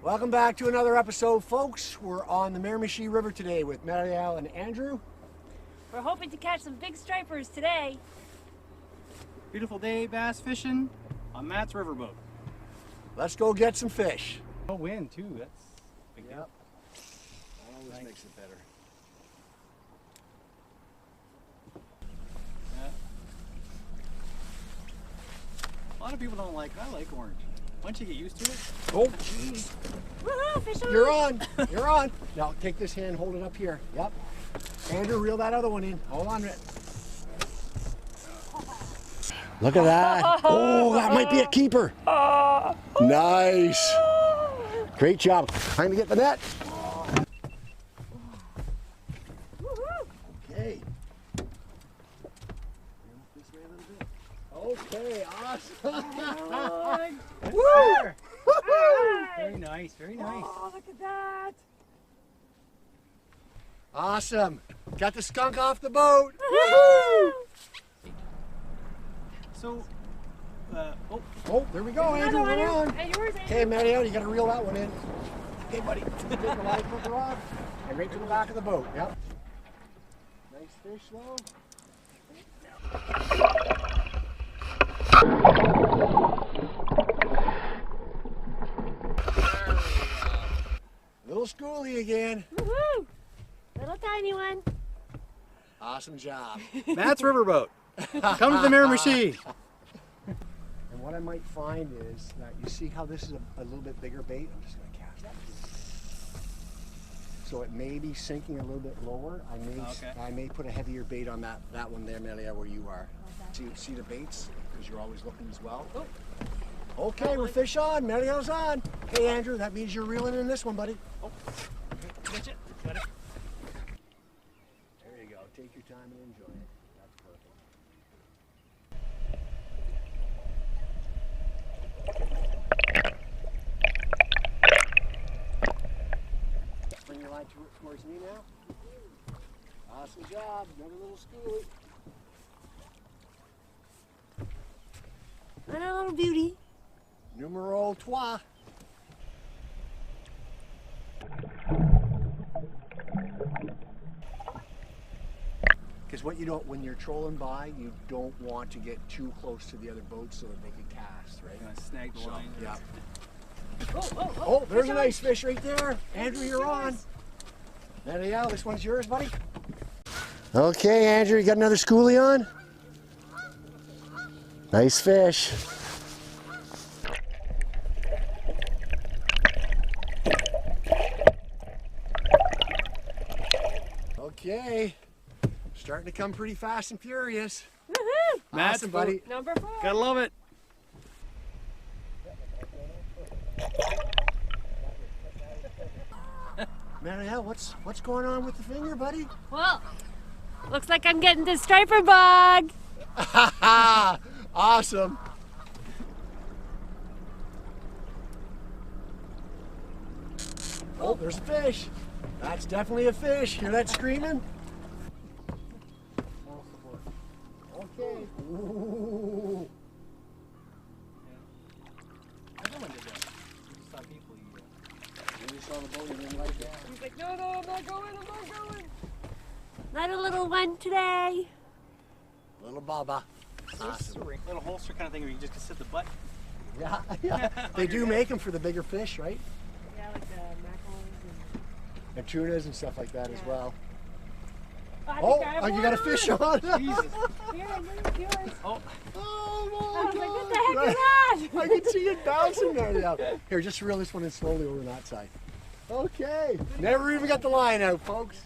Welcome back to another episode, folks. We're on the Miramichi River today with Murielle and Andrew. We're hoping to catch some big stripers today. Beautiful day bass fishing on Matt's riverboat. Let's go get some fish. No wind too, that's a big deal. Always makes it better. Yeah. A lot of people don't like, I like orange. Once you get used to it. Oh, jeez. Woohoo, fish on! You're on. You're on. Now take this hand, hold it up here. Yep. Andrew, reel that other one in. Hold on to it. Look at that. Oh, that might be a keeper. Nice. Great job. Time to get the net. Okay. Okay, awesome. Woo! Right. Very nice, very nice. Oh, look at that. Awesome. Got the skunk off the boat. Woohoo! So, Oh, there we go, Andrew. Another We're one. on. Hey, yours, Okay, Mario, you got to reel that one in. Okay, buddy. Take the line clipper off and right to the back of the boat. Yep. Nice fish, though. Little schoolie again. Woohoo! Little tiny one. Awesome job. Matt's riverboat. Come to the Miramichi. And what I might find is that you see how this is a little bit bigger bait. I'm just going to cast it. So it may be sinking a little bit lower. I may put a heavier bait on that one there, Melia, where you are. See the baits? Because you're always looking as well. Oh. Okay, we're fish on. Melia's on. Hey, Andrew, that means you're reeling in this one, buddy. Oh, catch it. Got it. There you go. Take your time and enjoy it. That's perfect. Bring your line towards me now. Awesome job. Another little schoolie. Another little beauty. Numero 3. Because what you don't, when you're trolling by, you don't want to get too close to the other boats so that they can cast, right? Gonna snag the line. Yeah. Oh, There's fish a on. nice fish right there. Andrew, you're on. There, this one's yours, buddy. Okay, Andrew, you got another schoolie on? Nice fish. Okay, starting to come pretty fast and furious. Woohoo! Matt's Awesome, buddy. Number 4. Gotta love it. Marielle, what's going on with the finger, buddy? Well, looks like I'm getting the striper bug. Awesome. Oh, there's a fish. That's definitely a fish. Hear that screaming? Okay. Ooh. Everyone did that. You saw people eat it. You saw the boat and didn't like that. He's like, no, I'm not going, I'm not going. Not a little one today. Little Baba. Awesome. Little holster kind of thing where you just can sit the butt. Yeah, yeah. They do make them for the bigger fish, right? Yeah, like the mackerels And tunas and stuff like that as Yeah. well. and... Oh, you got a fish on. Jesus. Here, it's yours. Oh, Oh I my was like, God. what the heck is that? I can see it bouncing there now. Here, just reel this one in slowly over on that side. Okay. Never even got the line out, folks.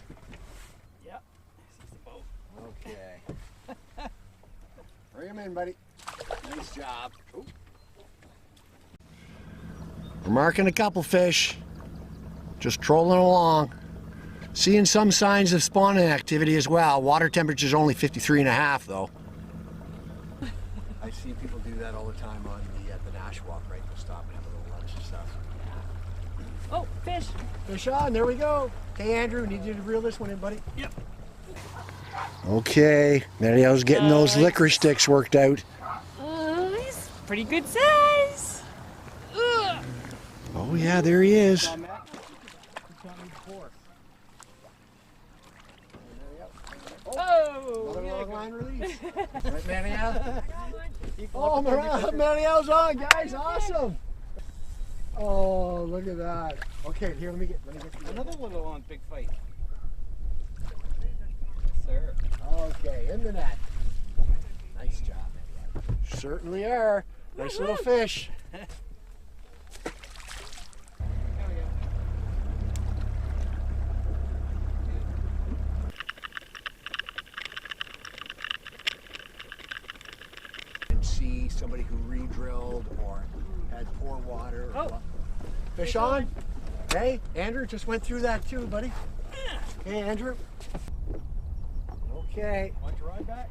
yeah. This is the boat. Okay. Bring him in, buddy. Nice job. Ooh. We're marking a couple fish. Just trolling along. Seeing some signs of spawning activity as well. Water temperature's only 53.5 though. I see people do that all the time on the Nash Walk, right? They'll stop and have a little lunch and stuff. Oh, fish. Fish on, there we go. Hey Andrew, need you to reel this one in, buddy. Yep. Okay, Marielle's getting those licorice sticks worked out. He's pretty good size. Ugh. Oh yeah, there he is. Saw Matt? He caught me before. Oh! Another long line release. Right, Murielle? Oh, Murielle's on, guys. Awesome. Oh, look at that. Okay, here, let me get you. Another little on big fight. Yes, sir. Okay, in the net. Nice job, Murielle. Certainly are. Nice little fish. And see somebody who re-drilled or had poor water. Oh. Fish on? Hey, Andrew just went through that too, buddy. Hey, Andrew. Okay. Want to ride back?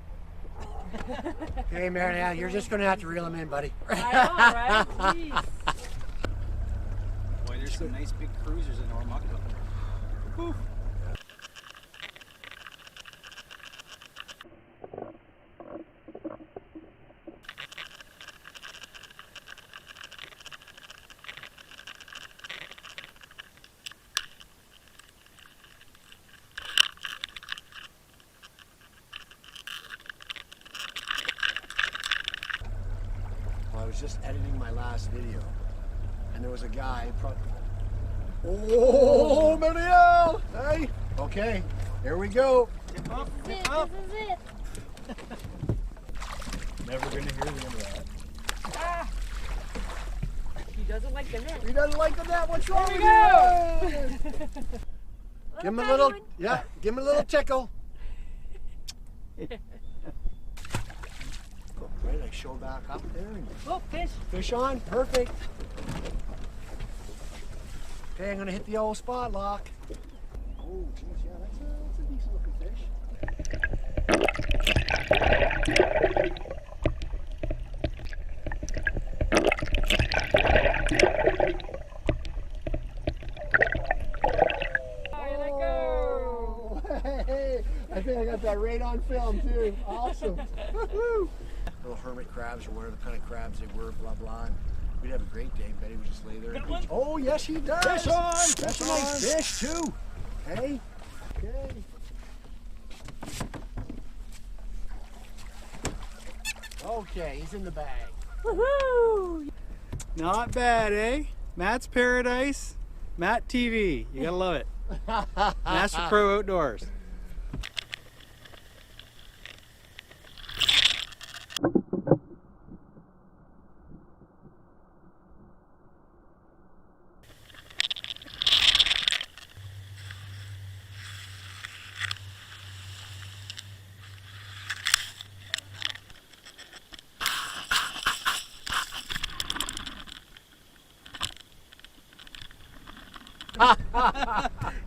Hey, Murielle, you're just going to have to reel him in, buddy. I know, right? Jeez. Boy, there's some nice big cruisers in Ormucka. Whew. Well, I was just editing my last video, and there was a guy. Oh, Murielle! Hey! Okay, here we go. Get up, This get up. is it. Never going to hear the end of that. Ah. He doesn't like the net. He doesn't like the net. What's wrong with There you? Give him a little, yeah, give him a little tickle. Right, I show back up there. And Oh, fish. fish on, perfect. Okay, I'm gonna hit the old spot lock. Oh, geez, yeah, that's a decent looking fish. Let go. Oh, hey, I think I got that right on film too. Awesome. Woohoo. Little hermit crabs or whatever kind of crabs they were, blah blah. And we'd have a great day. Betty would just lay there. And beach. Oh yes, he does. Fish on, That's fish a nice on. fish too. Hey. Okay. Okay, he's in the bag. Woohoo! Not bad, eh? Matt's Paradise, Matt TV. You gotta love it. Master Pro Outdoors.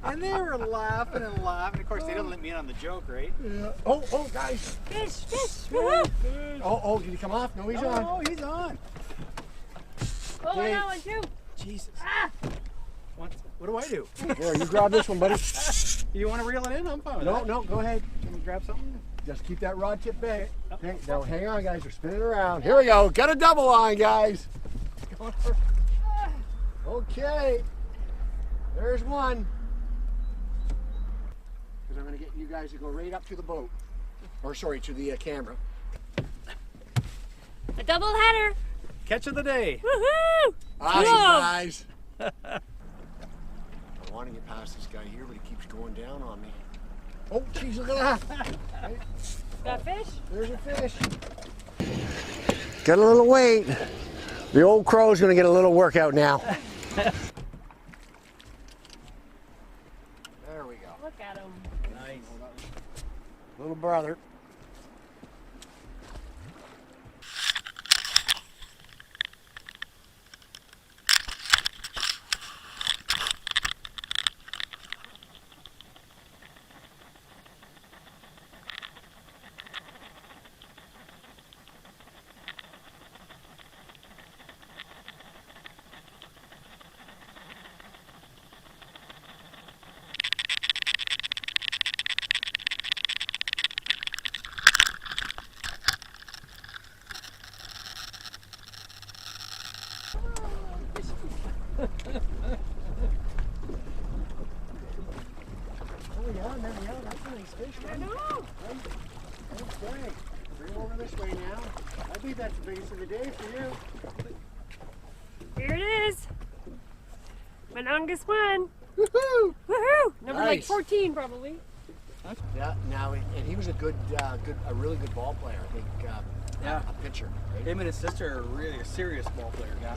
And they were laughing and laughing. Of course, they didn't let me in on the joke, right? Yeah. Oh, guys. Fish, fish. Woohoo! Oh, did he come off? No, he's on. Oh, he's on. Oh, Hey. that one too. Jesus. Ah! What do I do? Here, you grab this one, buddy. You want to reel it in? I'm fine with No, that. no, go ahead. Can we grab something? Just keep that rod tip back. Okay, now hang on, guys. We're spinning around. Here we go. Got a double on, guys. Going for- Okay. There's one. Because I'm going to get you guys to go right up to the boat. Or, sorry, to the camera. A double header. Catch of the day. Woohoo! Awesome, Whoa. guys. I want to get past this guy here, but he keeps going down on me. Oh, jeez, look at that. Got fish? There's a fish. Got a little weight. The old crow's going to get a little workout now. There we go. Look at him. Nice. Little brother. I know. Okay, bring over this way now. I think that's the biggest of the day for you. Here it is. My longest one. Woohoo! Woohoo! Number like Nice. 14 probably. Yeah, now, and he was a really good ball player. I think, Yeah. a pitcher. Right? Him and his sister are really a serious ball player. Yeah.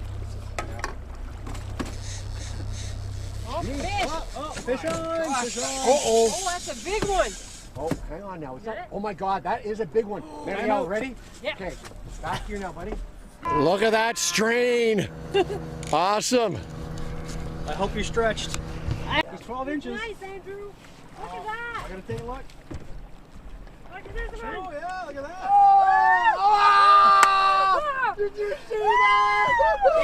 Oh, Gee, fish. Oh, fish on! Fish on! Uh-oh. Oh, that's a big one. Oh, hang on now. Is Got that? it? Oh my God, that is a big one. Murielle, ready? Yeah. Okay, back here now, buddy. Look at that strain. Awesome. I hope you're stretched. He's 12 inches. Nice, Andrew. Look at that. I gotta take a look. Look at this one. Oh yeah, look at that. Oh! Did you see that?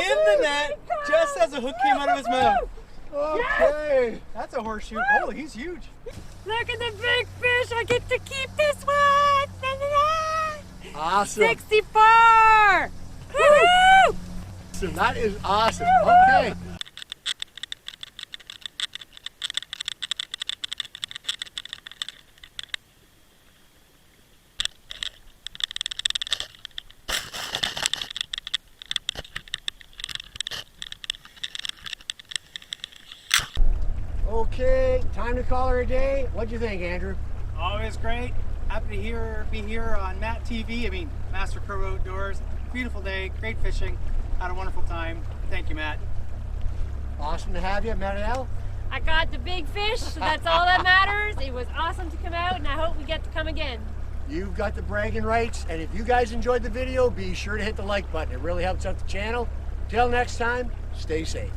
In the net, just as a hook came out of his mouth. Okay. That's a horseshoe. Holy, he's huge. Look at the big fish. I get to keep this one. Da, da, da. Awesome. 64. Woohoo! That is awesome. Okay. Okay, time to call her a day. What'd you think, Andrew? Always great. Happy to be here on Matt TV. I mean, Master Pro Outdoors. Beautiful day, great fishing. Had a wonderful time. Thank you, Matt. Awesome to have you, Murielle. I got the big fish, so that's all that matters. It was awesome to come out, and I hope we get to come again. You've got the bragging rights, and if you guys enjoyed the video, be sure to hit the like button. It really helps out the channel. Till next time, stay safe.